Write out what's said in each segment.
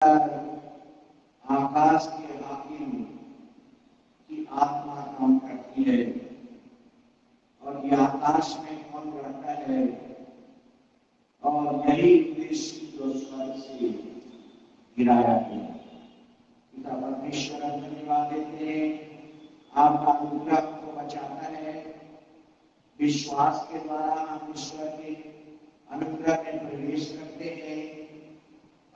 आकाश के हाकिम की आत्मा काम करती है और ये आकाश में कौन रहता है और यही कृष्ण जो स्वर्ग से गिराया है। पिता परमेश्वर धन्यवाद देते हैं, आपका अनुग्रह को बचाता है। विश्वास के द्वारा हम ईश्वर के अनुग्रह में प्रवेश करते हैं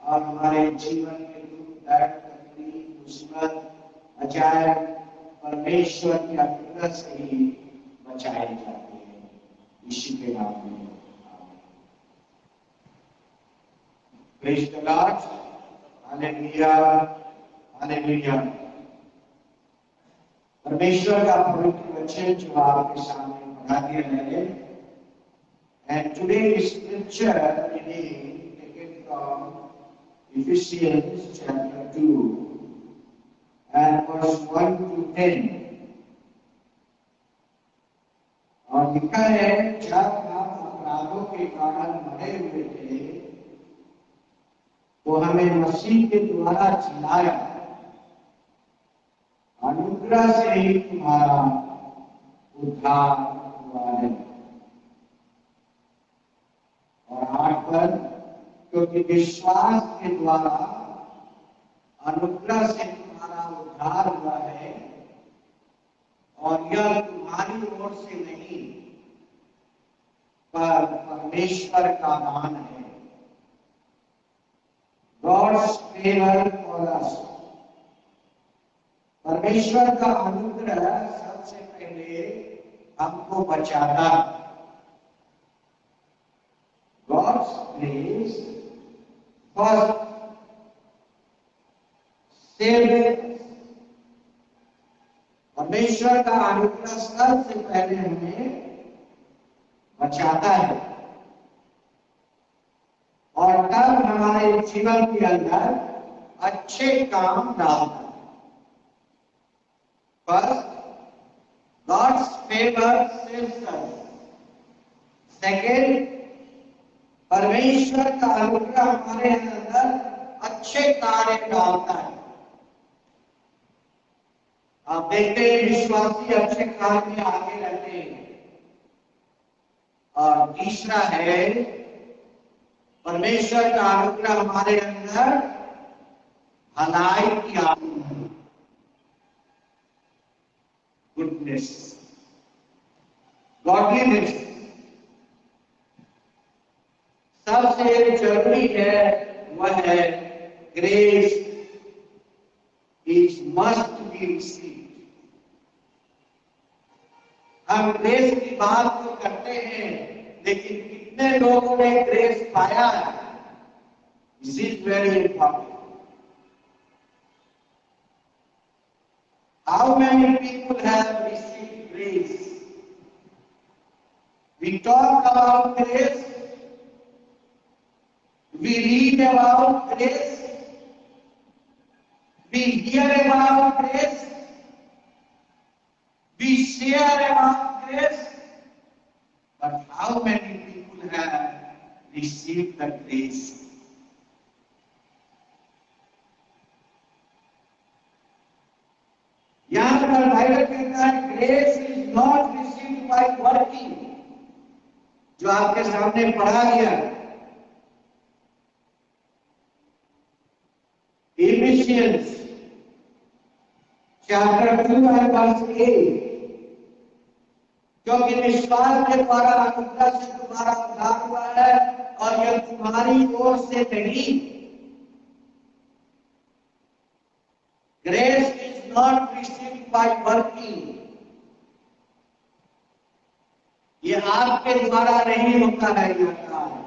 और हमारे जीवन के दुख दर्द तकलीफ मुसीबत अजायब परमेश्वर के अनुग्रह से ही बचाए जाते हैं। इसी के नाम में praise the Lord, hallelujah hallelujah. परमेश्वर का पवित्र वचन जो आपके सामने पढ़ा दिया है, and today's scripture reading taken from Ephesians chapter 2 and verse 1 to 10। और लिखा है, जब हम अपराधों के कारण मरे हुए थे तो हमें मसीह के द्वारा जिलाया, अनुग्रह से ही तुम्हारा उद्धार हुआ है। और 8 पर, क्योंकि विश्वास के द्वारा अनुग्रह से तुम्हारा उद्धार हुआ है और यह तुम्हारी ओर से नहीं पर परमेश्वर का दान है। God's favor for us। परमेश्वर का अनुग्रह सबसे पहले हमको बचाता है। God's grace first saves। परमेश्वर का अनुग्रह सबसे पहले हमें बचाता है और तब हमारे जीवन के अंदर अच्छे काम डालता है। First, God's favor saves us। Second, परमेश्वर का अनुग्रह हमारे अंदर अच्छे कार्य डालता है। आप देखते हैं विश्वासी अच्छे कार्य में आगे रहते हैं। और तीसरा है, परमेश्वर का अनुग्रह हमारे अंदर भलाई की आत्मा है, गुडनेस, गॉडलीनेस। सबसे जरूरी है वह है grace is must be received. हम ग्रेस की बात तो करते हैं, लेकिन कितने लोगों ने ग्रेस पाया है? This is very important. How many people have received grace? We talk about grace, we read about grace, we hear about grace, we share about grace, but how many people have received the grace? यहाँ पर Bible कहता है, grace is not received by working, जो आपके सामने पढ़ा गया। Ephesians chapter 2 and verse 8। क्योंकि विश्वास के द्वारा अनुग्रह से तुम्हारा उद्धार हुआ है और यह तुम्हारी ओर से नहीं। Grace is not received by working। ये आपके द्वारा नहीं होता है यह कार्य।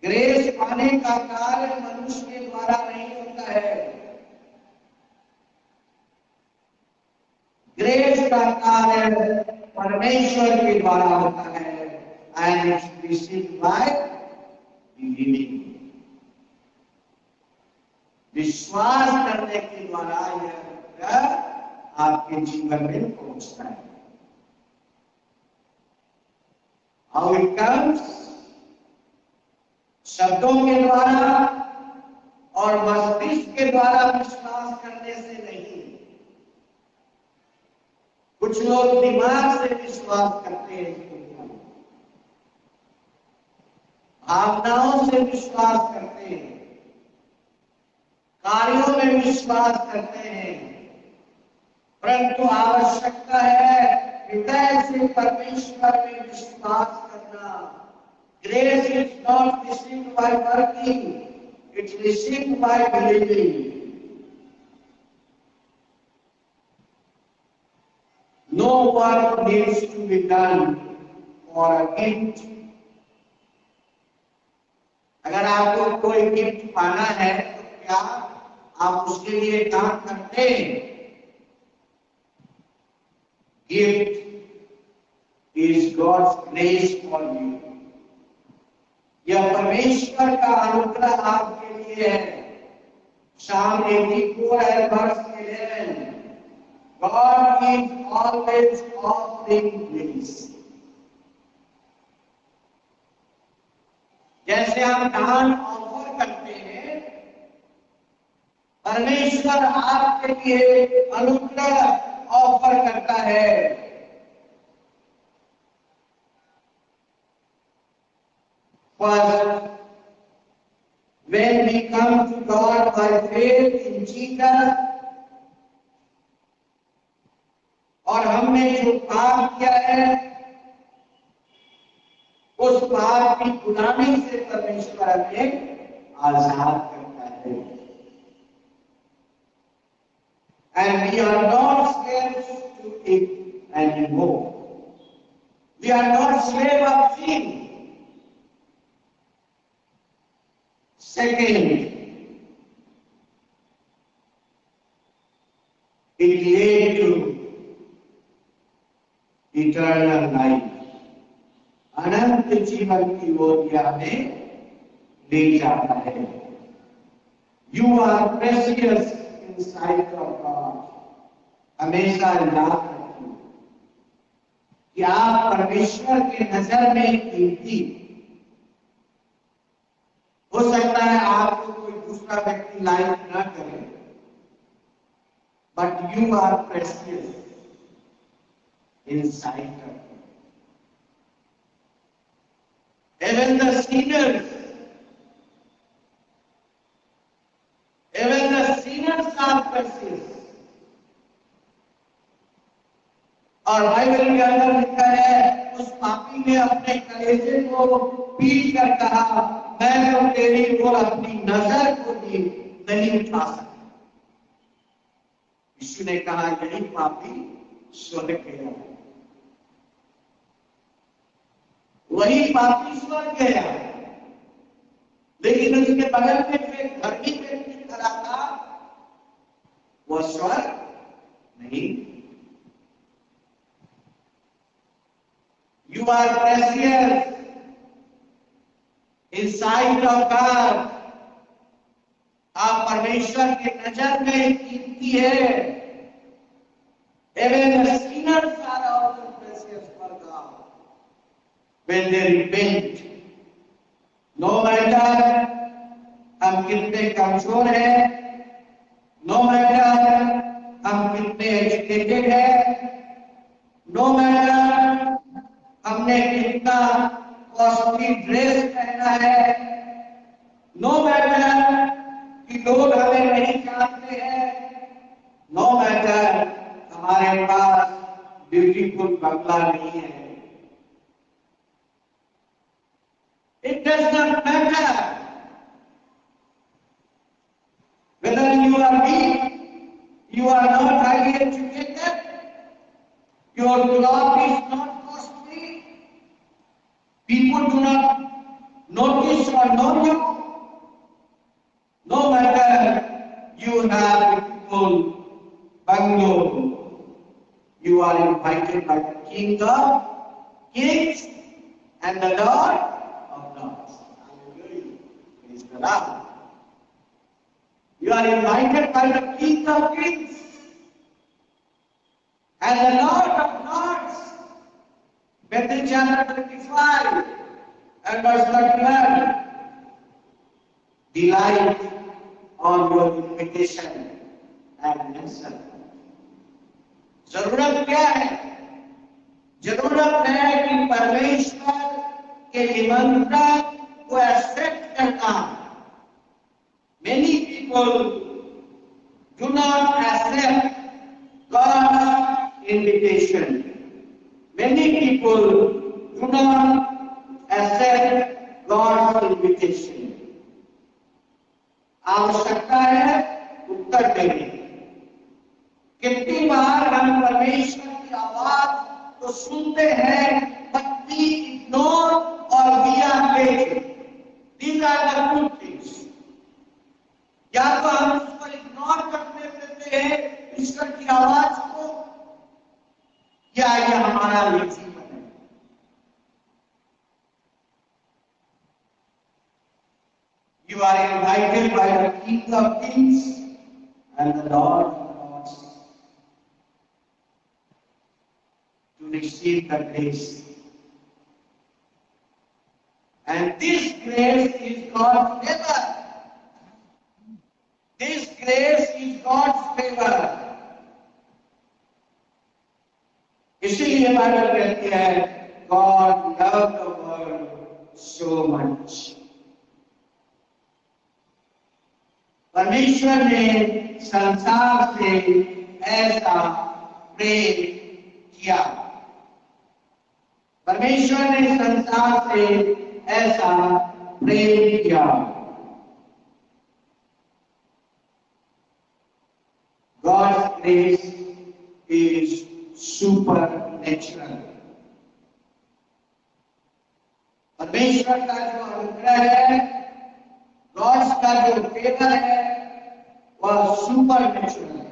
ग्रेस पाने का कार्य मनुष्य के द्वारा नहीं होता है। ग्रेस का कार्य परमेश्वर के द्वारा होता है, and it's received by believing. विश्वास करने के द्वारा यह आपके जीवन में पहुंचता है। How it comes? शब्दों के द्वारा और मस्तिष्क के द्वारा विश्वास करने से नहीं। कुछ लोग दिमाग से विश्वास करते हैं, भावनाओं से विश्वास करते हैं, कार्यों में विश्वास करते हैं, परंतु आवश्यकता है हृदय से परमेश्वर में विश्वास करना। Grace is not received by working, it's received by believing. No work needs to be done for a gift. अगर आपको कोई गिफ्ट पाना है तो क्या आप उसके लिए काम करते हैं? Gift is God's grace for you. यह परमेश्वर का अनुग्रह आपके लिए है। Psalm 84 and verse 11, God is always offering grace. जैसे हम दान ऑफर करते हैं, परमेश्वर आपके लिए अनुग्रह ऑफर करता है। First, when we come to God by faith in Jesus, और हमने जो पाप किया है उस पाप की गुलामी से परमेश्वर हमें आजाद करता है। And we are not slaves to it anymore. We are not slave of sin. Second, it led to eternal life. अनंत जीवन की ओर यह हमें ले जाता है। You are precious in sight of God. हमेशा याद रखिए कि आप परमेश्वर की नजर में कीमती। हो सकता है आपको कोई दूसरा व्यक्ति लाइक न करे, but you are precious in sight of God. Even the sinners are precious. और बाइबल के अंदर लिखा है, उस पापी ने अपने कलेजे को पीट कर कहा, मैं तो तेरी ओर अपनी नजर को भी नहीं उठा सकता। यीशु ने कहा, यही पापी स्वर्ग गया। वही पापी स्वर्ग गया। लेकिन उसके बगल में जो एक धर्मी व्यक्ति खड़ा था, वह स्वर्ग नहीं। You are precious in sight of God. आप परमेश्वर के नजर में कीमती है। Even the sinners are also precious for God when they repent. No matter हम कितने कमजोर हैं, no matter हम कितने एजुकेटेड हैं, no matter हमने कितना कॉस्टली ड्रेस पहना है, नो मैटर कि लोग हमें नहीं जानते हैं, नो मैटर हमारे पास ब्यूटीफुल बंगला नहीं है। It does not matter whether you are weak, you are not highly educated, your cloth is not costly, people do not notice or know you. No matter you have beautiful bungalow, you are invited by the King of Kings and the Lord of Lords. Hallelujah. Praise the Lord. You are invited by the King of Kings and the Lord of Lords. Matthew chapter 25 and verse 31. delight on your invitation and answer. जरूरत क्या है? जरूरत है कि परमेश्वर के निमंत्रण को एक्सेप्ट करना. Many people do not accept God's invitation. Many people do not accept God's invitation. आवश्यकता है उत्तर देने. कितनी बार हम परमेश्वर की आवाज तो सुनते हैं, but we ignore or we are late. These are the two things. या तो हम उसको इग्नोर करते रहते हैं ईश्वर की आवाज को, या ये हमारा जीवन है. You are invited by the King of Kings and the Lord of Lords to receive the grace. And this grace is God's favor. This grace is God's favor. इसीलिए बाइबल कहती है, God loved the world so much. परमेश्वर ने संसार से ऐसा प्रेम किया. परमेश्वर ने संसार से ऐसा प्रेम किया. God's grace is supernatural. परमेश्वर का जो अनुग्रह है, गॉड्स का जो फेवर है, वह सुपर नेचुरल है.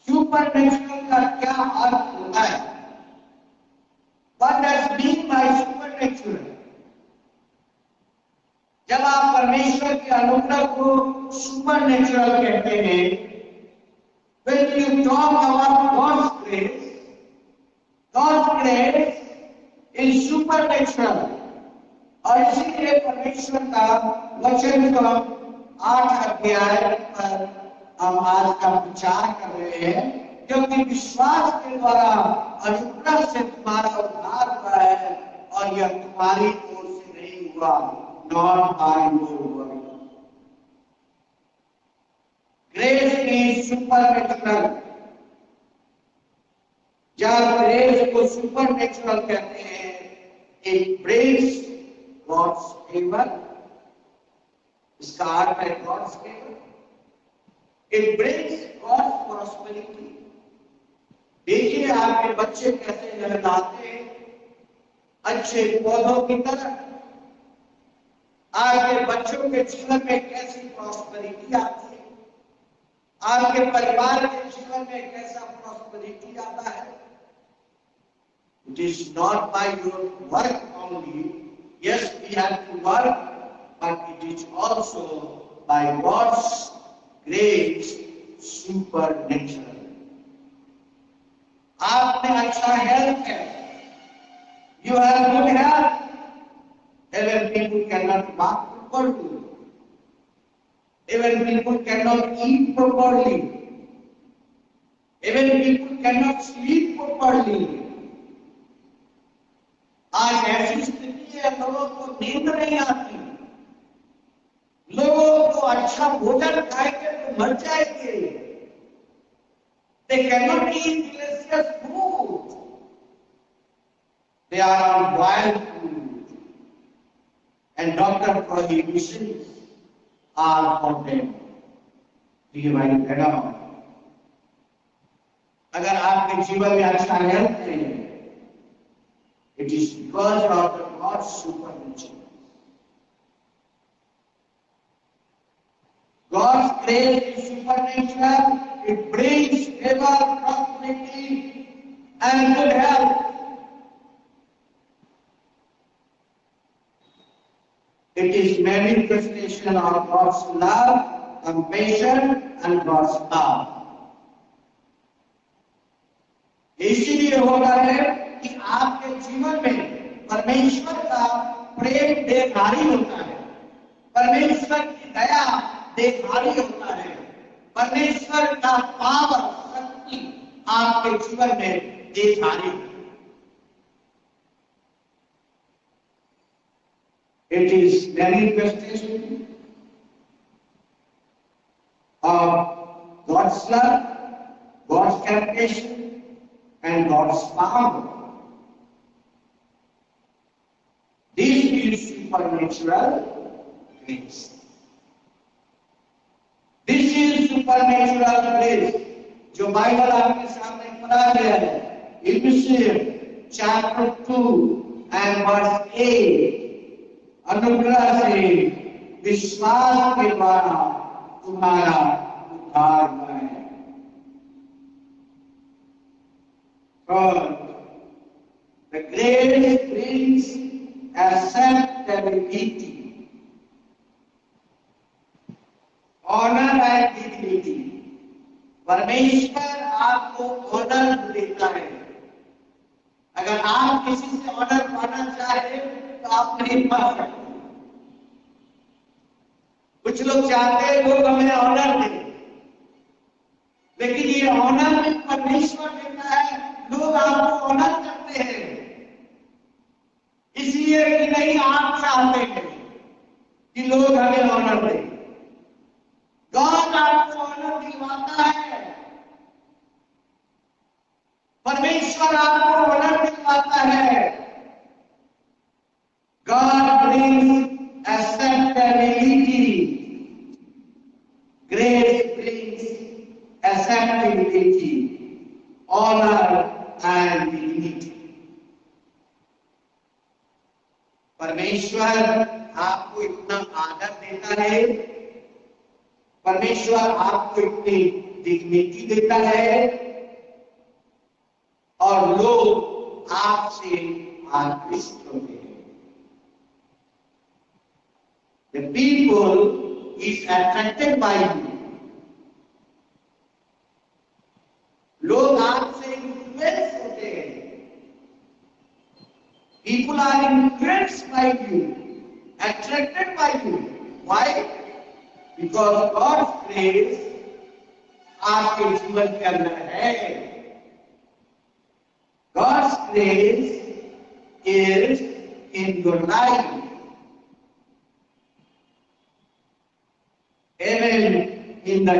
सुपर नेचुरल का क्या अर्थ होता है? What does mean by supernatural? जब आप परमेश्वर के अनुग्रह को सुपर नेचुरल कहते हैं, when you talk about God's grace is supernatural. और इसीलिए परमेश्वर का वचन को 8 अध्याय पर हम आज का विचार कर रहे हैं, क्योंकि विश्वास के द्वारा अनुग्रह से तुम्हारा उद्धार हुआ है, और यह तुम्हारी ओर से नहीं हुआ, not by your work. Grace is supernatural. जब ग्रेस को सुपरनेचुरल कहते हैं, it brings God's favor. इसका अर्थ है God's favor. It brings God's prosperity. देखिए आपके बच्चे कैसे लहराते हैं अच्छे पौधों की तरह. आपके बच्चों के जीवन में कैसी प्रॉस्पेरिटी आती है, आपके परिवार के जीवन में कैसा प्रॉस्पेरिटी आता है. It is not by your work only. Yes, we have to work, but it is also by God's grace, supernatural. आप में अच्छा हेल्थ है, you have good health. Even people cannot walk properly. Even people cannot eat properly. Even people cannot sleep properly. आज ऐसी स्थिति है, लोगों को नींद नहीं आती. लोगों को अच्छा भोजन खाएंगे तो मर जाएंगे. They cannot eat delicious food. They are on wild food. And doctor prohibitions are for them. ये भाई कहना, अगर आपके जीवन में अच्छा हेल्थ नहीं है, it is because of the God's supernatural. God's grace is supernatural. It brings favor, prosperity, and good health. It is manifestation of God's love, compassion, and God's power. इसीलिए होता है कि आपके जीवन में परमेश्वर का प्रेम बेकारी होता है. परमेश्वर की दया देखारी होता है, परमेश्वर का पावर शक्ति आपके जीवन में देखारी है। It is manifestation of God's love, God's compassion, and God's power. This is supernatural grace. This is supernatural grace. जो बाइबल आपके सामने पढ़ा गया है, इफिसियंस चैप्टर 2 and verse 8, अनुग्रह से विश्वास के द्वारा तुम्हारा उद्धार हुआ है। The grace brings acceptability, honor and dignity. परमेश्वर आपको ऑनर देता है। अगर आप किसी से ऑनर पाना चाहे तो आप नहीं पा सकते। कुछ लोग चाहते हैं लोग हमें ऑनर दें, लेकिन ये ऑनर भी परमेश्वर देता है। लोग आपको ऑनर करते हैं इसलिए कि नहीं आप चाहते हैं कि लोग हमें ऑनर दें। गॉड आपको ऑनर दिलवाता है, परमेश्वर आपको ऑनर दिलवाता है। God brings acceptability. Grace brings acceptability, honor and dignity. परमेश्वर आपको इतना आदर देता है, परमेश्वर आपको इतनी डिग्निटी देता है और लोग आपसे आकृष्ट होते हैं। The people is attracted by you. लोग आपसे इन्फ्लुएंस होते हैं। People are influenced by you, attracted by you. Why? Because God's grace आपके जीवन के अंदर है। God's grace is in your life. Even in the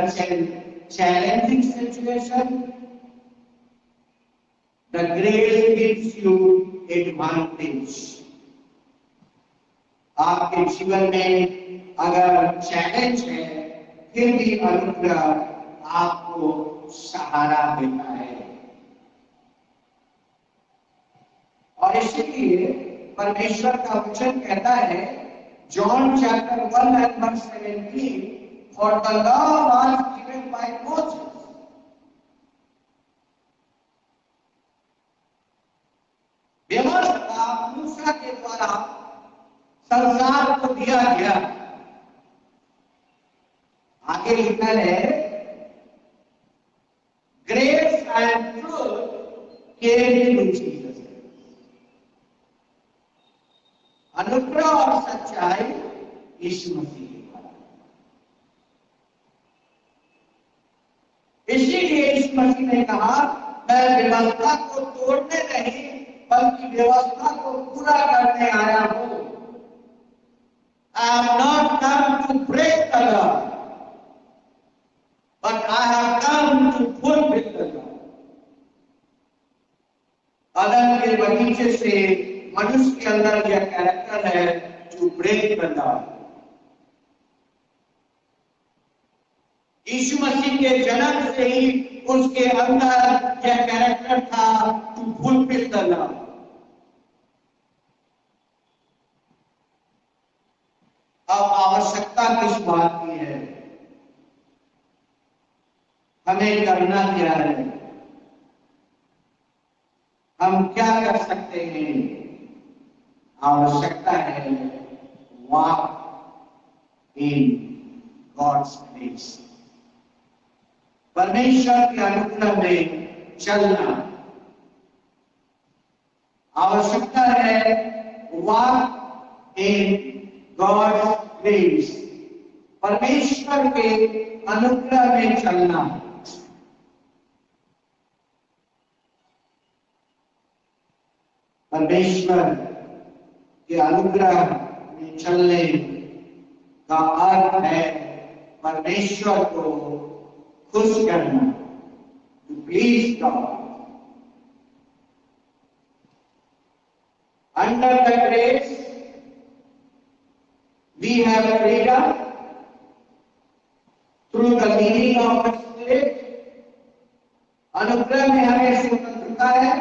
challenging situation, the grace gives you advantage. आपके जीवन में अगर चैलेंज है, फिर भी अनुग्रह आपको सहारा देता है। और इसलिए परमेश्वर का वचन कहता है, John chapter 1 and verse 17, for the law was given by Moses. व्यवस्था मूसा के द्वारा संसार को दिया गया। आगे लिखा है, grace and truth came in Jesus. अनुग्रह और सच्चाई यीशु मसीह के द्वारा। इसीलिए यीशु मसीह ने कहा, मैं व्यवस्था को तोड़ने नहीं बल्कि व्यवस्था को पूरा करने आया हूं। I have not come to break the law, but I have come to fulfill the law. आदम के बगीचे से मनुष्य के अंदर यह कैरेक्टर है, to break the law. यीशु मसीह के जन्म से ही उसके अंदर यह कैरेक्टर था, to fulfill the law. अब आवश्यकता किस बात की है? हमें करना क्या है? हम क्या कर सकते हैं? आवश्यकता है वॉक इन गॉड्स ग्रेस, परमेश्वर के अनुग्रह में चलना। आवश्यकता है वॉक इन God's ग्रेस, परमेश्वर के अनुग्रह में चलना। परमेश्वर के अनुग्रह में चलने का अर्थ है परमेश्वर को खुश करना, to please God. Under the grace we have freedom through the leading of the spirit. अनुग्रह में हमें स्वतंत्रता है,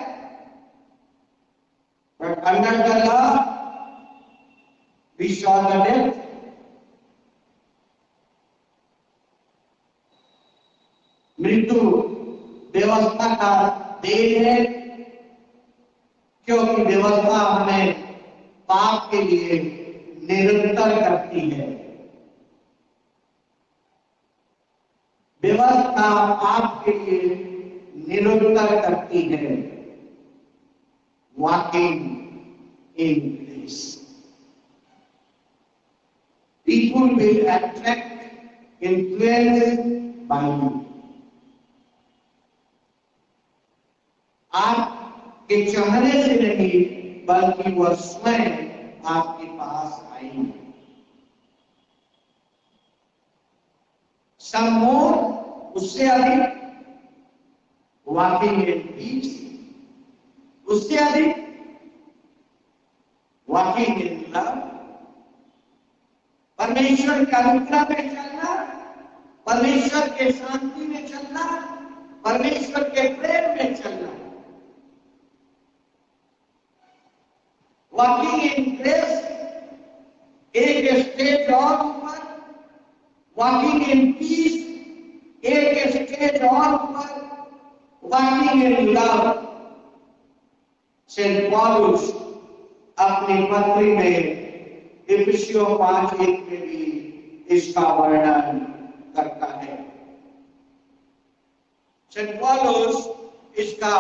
but under the law we saw the death. मृत्यु व्यवस्था का देन है, क्योंकि व्यवस्था हमें पाप के लिए निरंतर करती है। व्यवस्था पाप के लिए निरंतर करती है। Walking in grace, people will attract influence by you. आपके चाहने से नहीं, बल्कि वह स्वयं आपके पास आई। some more, उससे अधिक वॉकिंग इन पीस, उससे अधिक वॉकिंग इन लव। परमेश्वर के अनुग्रह में चलना, परमेश्वर के शांति में चलना, परमेश्वर के प्रेम में चलना। वॉकिंग इन ग्रेस एक स्टेज और ऊपर, वॉकिंग इन पीस एक स्टेज और ऊपर, वॉकिंग इन लव। सेंट पॉलुस अपनी पत्री में इफिसियों 5:1 में भी इसका वर्णन करता है। सेंट पॉलुस इसका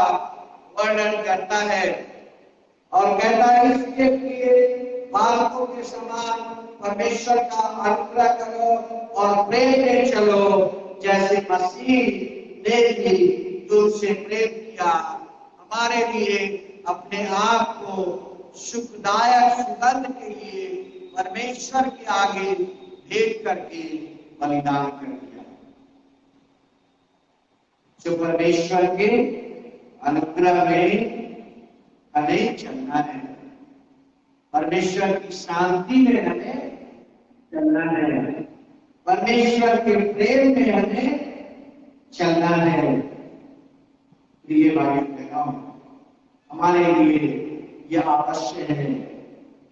वर्णन करता है और कहता है, इसलिए कि बालकों के समान परमेश्वर का अनुग्रह करो और प्रेम में चलो, जैसे मसीह ने भी तुमसे प्रेम किया, हमारे लिए अपने आप को सुखदायक सुगंध के लिए परमेश्वर के आगे भेंट करके बलिदान कर दिया। जो परमेश्वर के अनुग्रह में हमें चलना है, परमेश्वर की शांति में हमें चलना है, परमेश्वर के प्रेम में हमें चलना है। प्रिय भाइयों बहनों, हमारे लिए यह आवश्यक है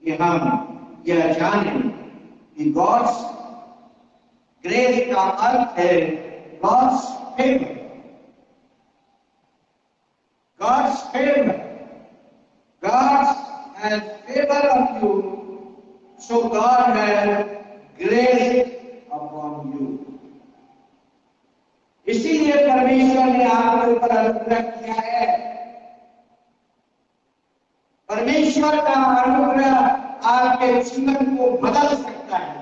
कि हम यह जानें कि गॉड्स ग्रेस का अर्थ है God's favour. God's favour, God has favor on you, so God has grace upon you. इसीलिए परमेश्वर ने आपके ऊपर अनुग्रह किया है। परमेश्वर का अनुग्रह आपके जीवन को बदल सकता है।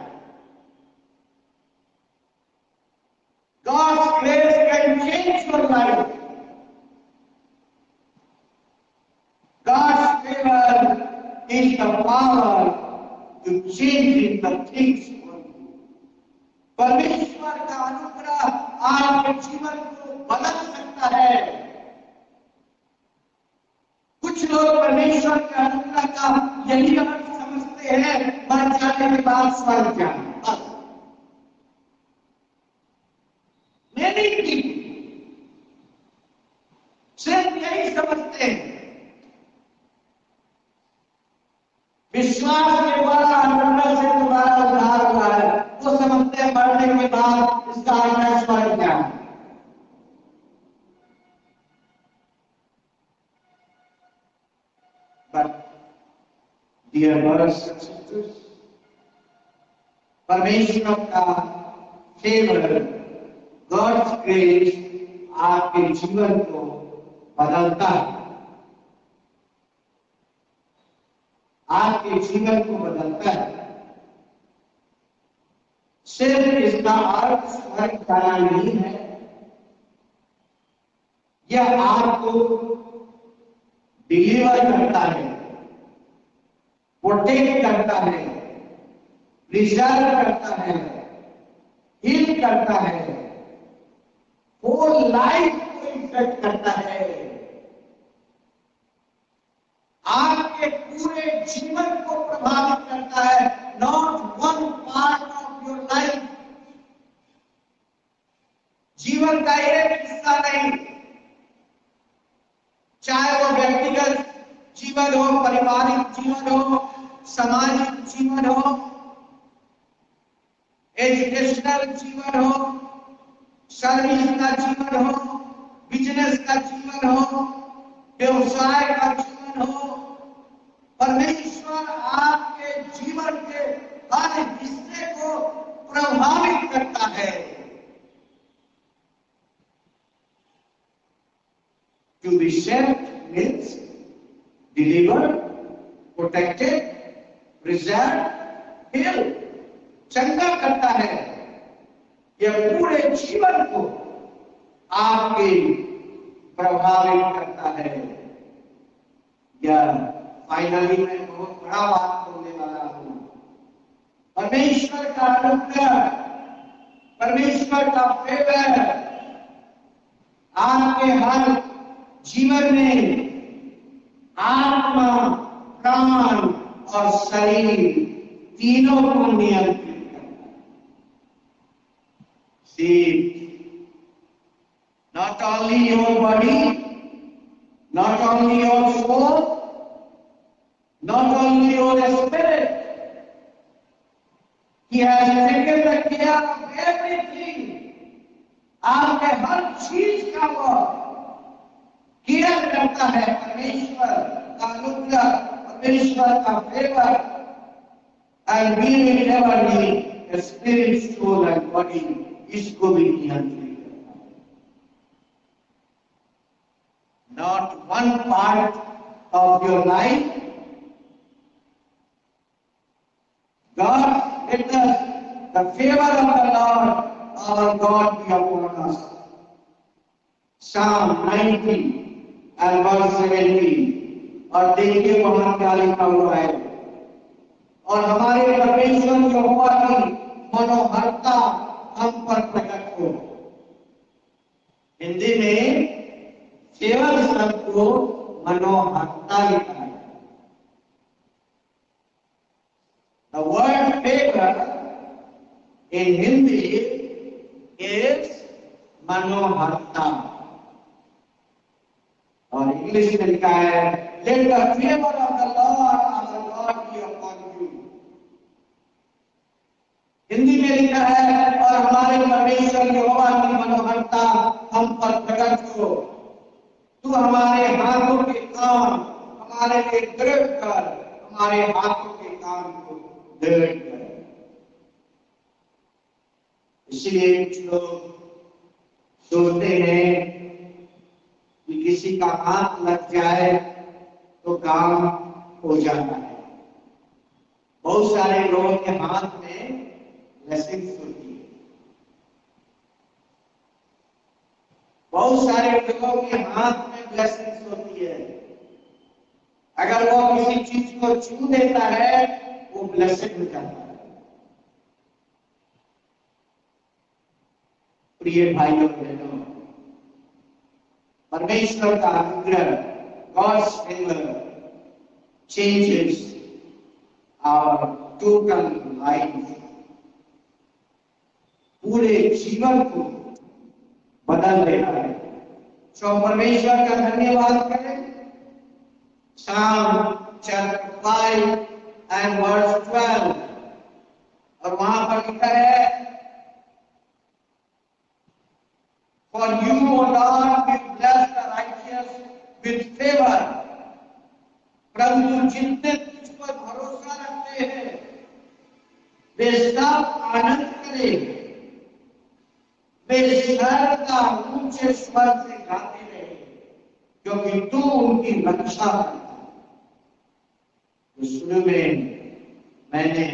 God's grace can change your life. God's favor is the power to change the things for you. परमेश्वर का अनुग्रह आपके जीवन को बदल सकता है। कुछ लोग परमेश्वर के अनुग्रह का यही अर्थ समझते हैं, मर जाने के बाद स्वर्ग जाना। Many people सिर्फ यही समझते हैं। विश्वास के द्वारा अनुग्रह से तुम्हारा उद्धार हुआ है, वो समझते हैं मरने के बाद इसका अर्थ स्वर्ग जाना। But dear brothers and sisters, परमेश्वर का फेवर, गॉड्स ग्रेस आपके जीवन को बदलता है, आपके जीवन को बदलता है। सिर्फ इसका अर्थ स्वर्ग जाना नहीं है, यह आपको डिलीवर करता है, प्रोटेक्ट करता है, प्रिजर्व करता है, हील करता है, होल लाइफ को इफेक्ट करता है, आपके पूरे जीवन को प्रभावित करता है, not one part of your life. जीवन का एक हिस्सा नहीं, चाहे वो व्यक्तिगत जीवन हो, पारिवारिक जीवन हो, सामाजिक जीवन हो, एजुकेशनल जीवन हो, सर्विस का जीवन हो, बिजनेस का जीवन हो, व्यवसाय का जीवन हो। परमेश्वर आपके जीवन के हर हिस्से को प्रभावित करता है। To be saved means delivered, protected, preserved, healed, चंगा करता है। यह पूरे जीवन को आपके प्रभावित करता है। यह फाइनली मैं बहुत बड़ा बात बोलने वाला हूं। परमेश्वर का अनुग्रह, परमेश्वर का फेवर आपके हर जीवन में आत्मा, प्राण और शरीर तीनों को नियंत्रित करता है। See, not only your body, not only your soul, not only your spirit, He has taken the care of everything. आपके हर चीज का वो केयर करता है। परमेश्वर का अनुग्रह, परमेश्वर का favour, and we will never need a spirit, soul and body, इसको भी नियंत्रित करता है। Not one part of your life, God, let the favor of the Lord our God be upon us. Psalm 90 and verse 17, और देखिए वहां क्या लिखा हुआ है। और हमारे परमेश्वर यहोवा की मनोहरता हम पर प्रकट हो। हिंदी में फेवर शब्द को मनोहरता लिखा है। The word favor in Hindi is मनोहरता, और इंग्लिश में लिखा है let the favor of the Lord our God be upon you। Hindi में लिखा है और हमारे परमेश्वर यहोवा की मनोहरता हम पर प्रकट हो। तू हमारे हाथों के काम हमारे लिए दृढ़ कर, हमारे हाथों के काम को दृढ़ कर। इसलिए कुछ लोग सोचते हैं कि किसी का हाथ लग जाए तो काम हो जाता है। बहुत सारे लोगों के हाथ में ब्लेसिंग्स होती है। बहुत सारे लोगों के हाथ में ब्लेसिंग्स होती है। अगर वो किसी चीज को छू देता है वो ब्लेसिंग हो जाता है। प्रिय भाइयों बहनों, परमेश्वर का अनुग्रह, God's favor changes our total life, पूरे जीवन को बदल देता है। तो परमेश्वर का धन्यवाद करें। Psalm chapter 5 and verse 12, और वहां पर लिखा है For you, O Lord, will bless the righteous with favor। प्रभु जितने तुझ पर भरोसा रखते हैं वे सब आनंद करें, वे सर्वदा ऊंचे स्वर से गाते रहे, क्योंकि तू उनकी रक्षा करता है। तो शुरू में मैंने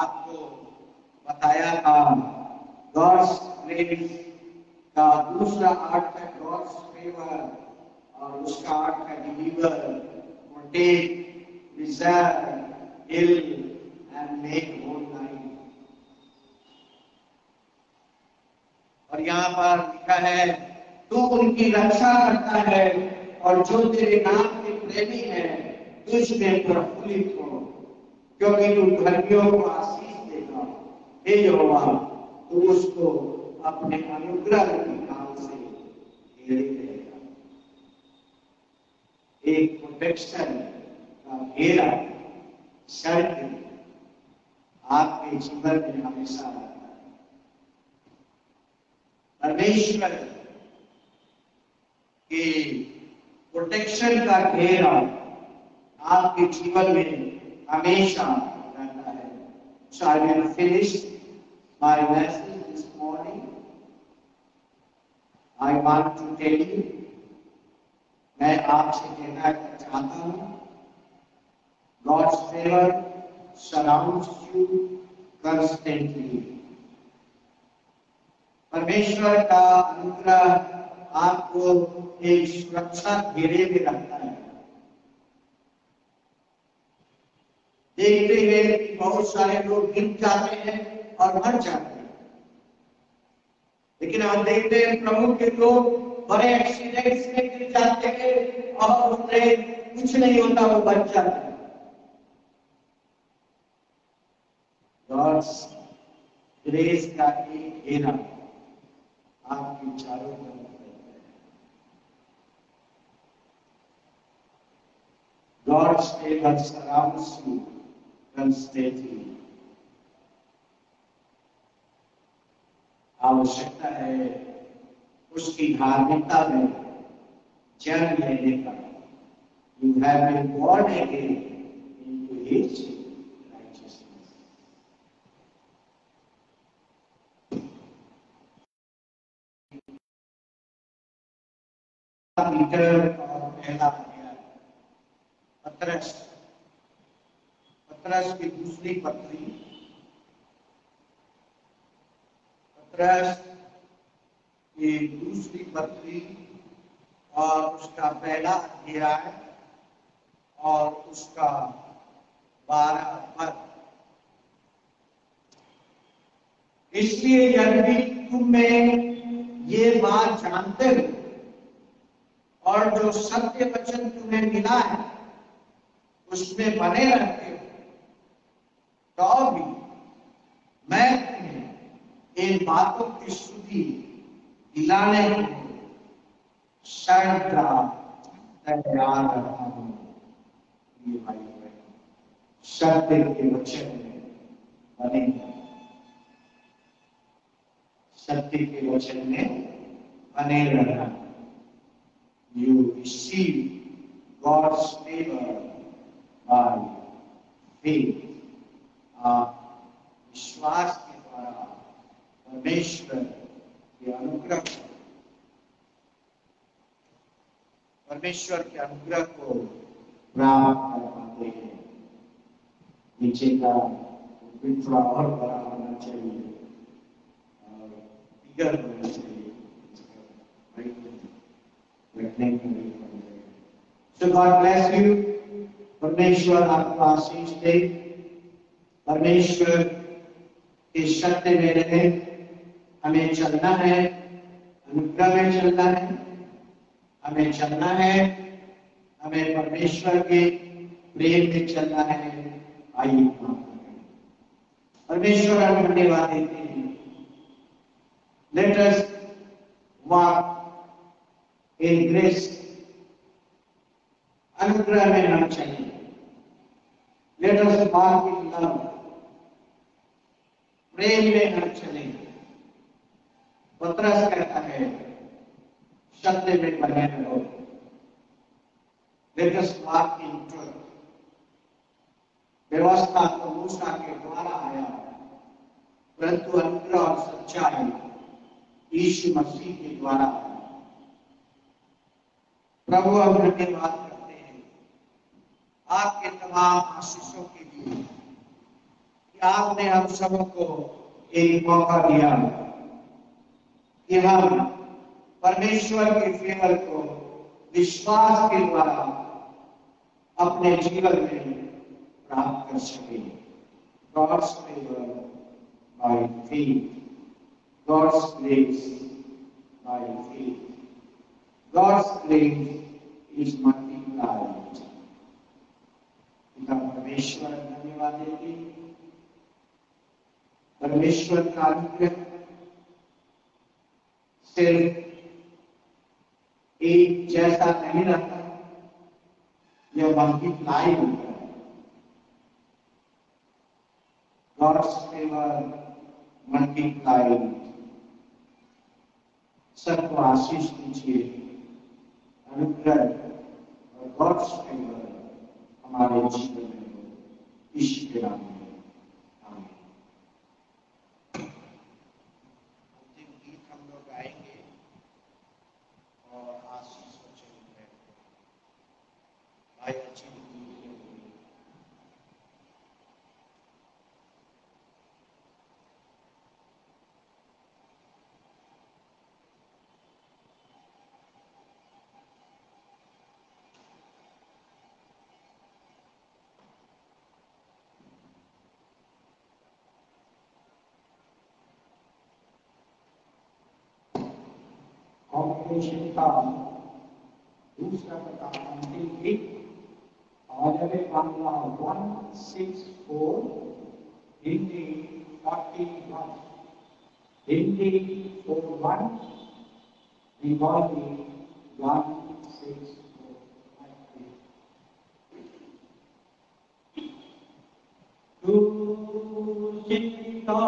आपको बताया ग्रेस का दूसरा अर्थ है गॉड्स फेवर, और उसका अर्थ है deliver, protect, preserve, heal and make whole life। और यहाँ पर लिखा है तू उनकी रक्षा करता है और जो तेरे नाम के प्रेमी है तुझ में प्रफुल्लित हो, क्योंकि तू धर्मियों को आशीष देगा। हे यहोवा, तू उसको अपने अनुग्रह की नाम से घेरे रहेगा। एक प्रोटेक्शन का घेरा सर्कल आपके जीवन में हमेशा रहता है। परमेश्वर के प्रोटेक्शन का घेरा आपके जीवन में हमेशा रहता है। So I will finish my message this morning. I want to tell you, मैं आपसे कहना चाहता हूँ, God's favor surrounds you constantly। परमेश्वर का अनुग्रह आपको एक सुरक्षा घेरे में रखता है। देखते हैं कि बहुत सारे लोग गिर जाते हैं और मर जाते हैं, लेकिन हम देखते हैं प्रभु के लोग बड़े एक्सीडेंट्स में गिर जाते हैं और उन्हें कुछ नहीं होता, वो बच जाते हैं। God's grace का एक घेरा आपके चारों तरफ है। God's favor surrounds you constantly। आवश्यकता है उसकी धार्मिकता में जन्म लेने का। You have been born again into His righteousness। Peter और पहला पत्रस की दूसरी पत्री, पत्रस की दूसरी पत्री और उसका पहला अध्याय और उसका 12 पद। इसलिए यदि तुम में ये बात जानते हो और जो सत्य वचन तुम्हें मिला है उसमें बने रहते हो, तो भी मैं तुम्हें इन बातों की सुधि दिलाने के लिए सर्वदा तैयार रहता हूँ। ये भाई सत्य के वचन में बने, सत्य के वचन में बने रहना। You receive God's favor by faith। आप विश्वास के द्वारा परमेश्वर के अनुग्रह को प्राप्त कर पाते हैं। नीचे का थोड़ा और बड़ा होना चाहिए और बिगर होना चाहिए। So God bless you। परमेश्वर आपको आशीष दे। परमेश्वर के सत्य में रहे, हमें चलना है, अनुग्रह में चलना है, हमें चलना है, हमें परमेश्वर के प्रेम में चलना है। आइए परमेश्वर हम धन्यवाद देते हैं। Let us walk in grace। अनुग्रह में हम चलें। Let us walk in love। प्रेम में हम चलें। पत्रस कहता है सत्य में बने रहो। Let us walk in truth। व्यवस्था तो मूसा के द्वारा आया, परंतु अनुग्रह और सच्चाई यीशु मसीह के द्वारा आया। प्रभु हम धन्यवाद करते हैं आपके तमाम आशीषों के लिए कि आपने हम सबको एक मौका दिया कि हम परमेश्वर के फेवर को विश्वास के द्वारा अपने जीवन में प्राप्त कर सके। God's favor by faith, God's grace by faith. God's grace is multiplied. पिता परमेश्वर धन्यवाद देते, परमेश्वर का अनुग्रह सिर्फ एक जैसा नहीं रहता, यह मल्टीप्लाई होता है। God's favor multiplied. सबको आशीष दीजिए, अनुग्रह और God's favor हमारे जीवन में हो, ईश्वर के नाम में आमीन। अंतिम गीत हम लोग गाएंगे और आशीष वचन में भाई अच्छी कॉम्बिनेशन का दूसरा प्रकार अंतिम गीत ऑर्डर बांग्ला 164, हिंदी 41, हिंदी 41, बंगाली 164। तू चिंता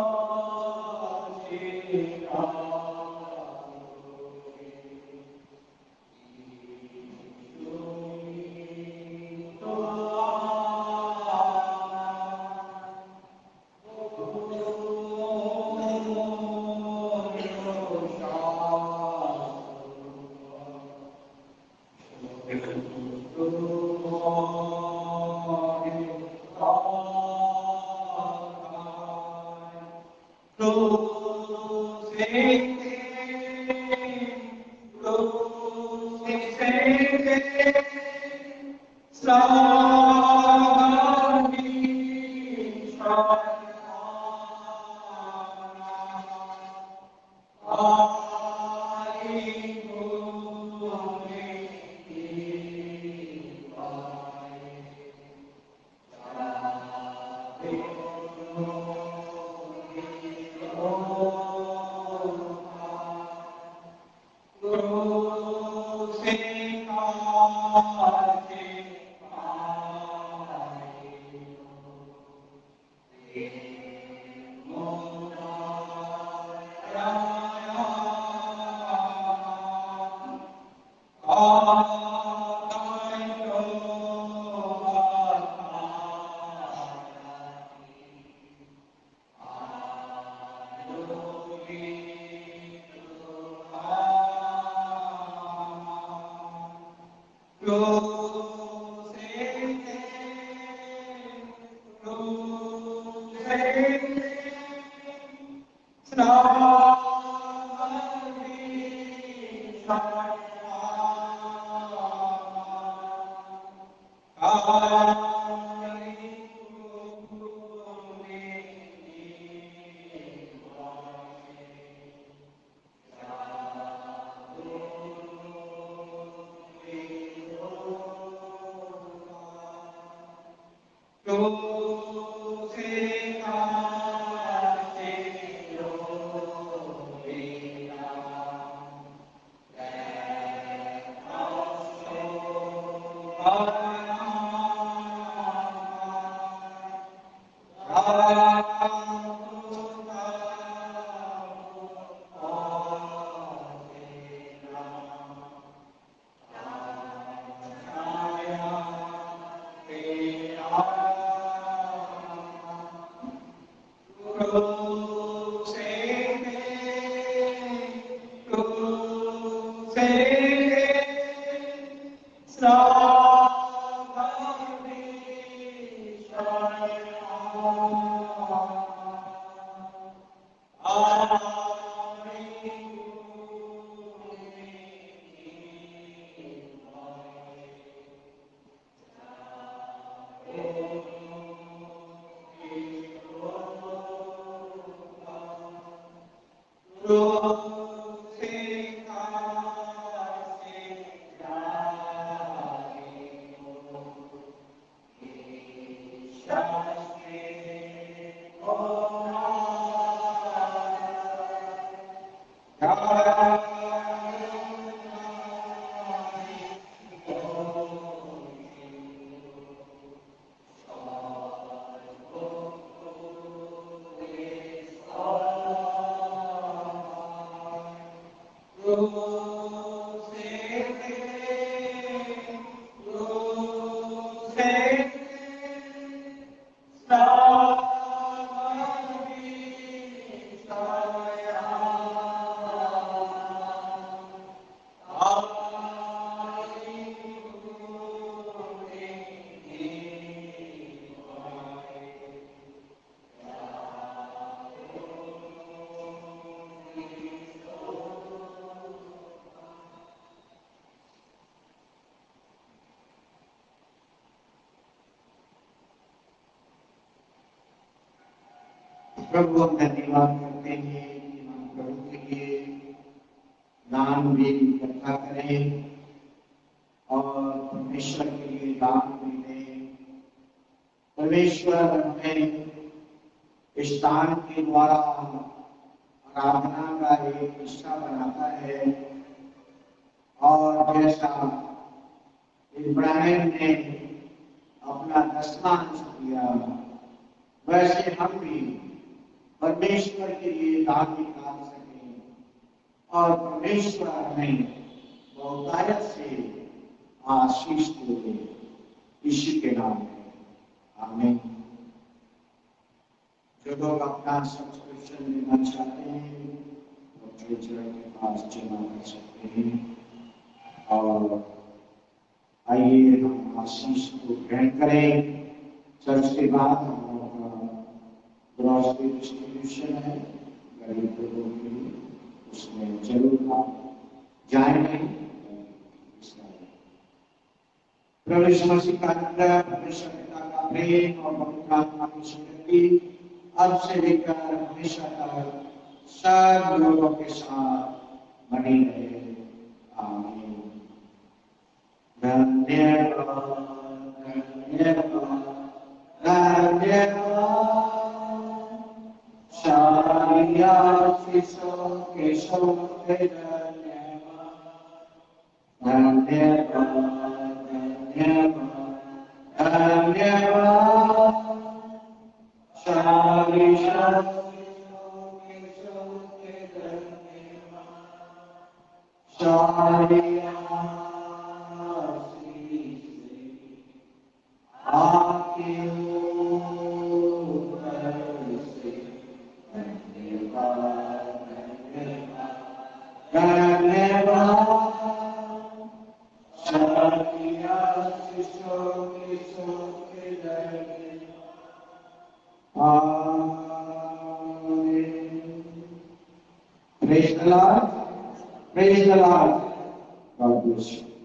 प्रभु हम धन्यवाद करते हैं कि हम प्रभु के लिए दान भी इकट्ठा करें और परमेश्वर के लिए दान भी दें। परमेश्वर हमें इस दान के द्वारा आराधना का एक हिस्सा बनाता है और जैसा इब्राहिम ने अपना 10वां अंश दिया, वैसे हम भी परमेश्वर के लिए दान निकाल सकें और परमेश्वर हमें बहुतायत से आशीष दे। यीशु के नाम में आमीन। जो लोग अपना सब्सक्रिप्शन लेना चाहते हैं वो ट्रेजरर के पास जमा कर सकते हैं। और आइए हम आशीष को ग्रहण करें। चर्च के बाद हम ग्रॉसरी डिस्ट्रीब्यूशन है गरीब लोगों के लिए, उसमें जरूर आप जाएंगे। प्रभु यीशु मसीह का अनुग्रह, परमेश्वर पिता का प्रेम और पवित्र आत्मा की स्मृति अब से लेकर हमेशा तक सब लोगों के साथ बनी रहे। आमीन। धन्यवाद धन्यवाद धन्यवाद। शारिया शिशो के शोके धन्यवाद धन्यवाद धन्यवाद धन्यवाद। शारिया शिशो के शोके धन्यवाद। शारिया आपके Praise the Lord. Praise the Lord. God bless you.